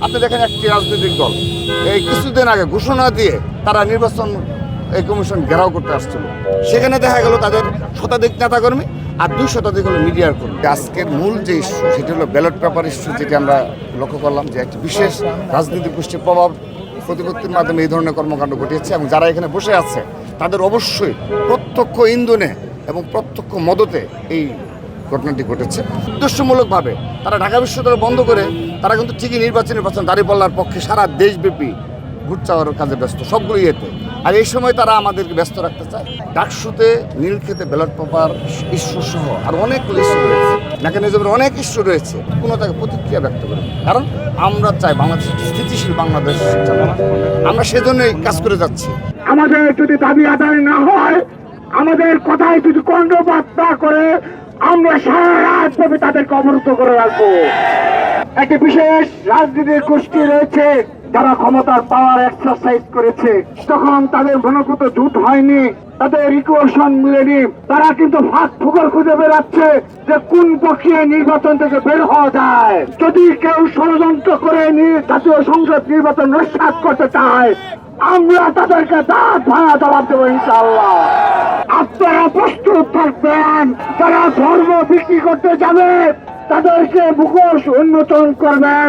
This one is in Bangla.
আপনি দেখেন একটি রাজনৈতিক দল এই কিছুদিন আগে ঘোষণা দিয়ে তারা নির্বাচন এই কমিশন ঘেরাও করতে আসছিল, সেখানে দেখা গেল তাদের শতাধিক নেতাকর্মী আর 2 শতাধিক হলো মিডিয়ার কর্মী। আজকের মূল যে ইস্যু সেটি হলো ব্যালট পেপার ইস্যু, যেটি আমরা লক্ষ্য করলাম যে একটি বিশেষ রাজনৈতিক গোষ্ঠীর প্রভাব প্রতিপত্তির মাধ্যমে এই ধরনের কর্মকাণ্ড ঘটিয়েছে এবং যারা এখানে বসে আছে তাদের অবশ্যই প্রত্যক্ষ ইন্ধনে এবং প্রত্যক্ষ মদতে এই ঘটনাটি ঘটেছে। উদ্দেশ্যমূলকভাবে তারা ঢাকা বিশ্ববিদ্যালয় বন্ধ করে তারা কিন্তু ঠিকই নির্বাচন দাঁড়িপাল্লার পক্ষে সারা দেশব্যাপী ভোট চাওয়ার কাজে ব্যস্ত, সবগুলো ইয়েতে। আর এই সময় তারা আমাদেরকে ব্যস্ত রাখতে চায়। ডাকসুতে নীলক্ষেতে ব্যালট পেপার ইস্যু সহ আর অনেকগুলো ইস্যু রয়েছে, মেকানিজমের অনেক ইস্যু রয়েছে, কোনো তাকে প্রতিক্রিয়া ব্যক্ত করে। কারণ আমরা চাই বাংলাদেশ স্থিতিশীল বাংলাদেশ, আমরা সেজন্যই কাজ করে যাচ্ছি। আমাদের যদি দাবি আদায় না হয়, আমাদের কথায় যদি কর্ণপাত না করে, আমরা সারা রাত ব্যাপী তাদেরকে অবরুদ্ধ করে রাখবো। একটি বিশেষ রাজনীতির গোষ্ঠী রয়েছে যারা ক্ষমতার পাওয়ার এক্সারসাইজ করেছে, তখন তাদের ঘনকুত জুট হয়নি, তাদের ইকুয়েশন মিলেনি। তারা কিন্তু ফাঁক ফুকর খুঁজে বেড়াচ্ছে যে কোন পক্ষে নির্বাচন থেকে বের হওয়া যায়। যদি কেউ ষড়যন্ত্র করে জাতীয় সংসদ নির্বাচন নস্যাৎ করতে চায়, আমরা তাদেরকে দাঁত ভাঙা জবাব দেবো ইনশাআল্লাহ। আপনারা প্রস্তুত থাকবেন, যারা ধর্ম বিক্রি করতে যাবে তাদেরকে মুখোশ উন্মোচন করবেন।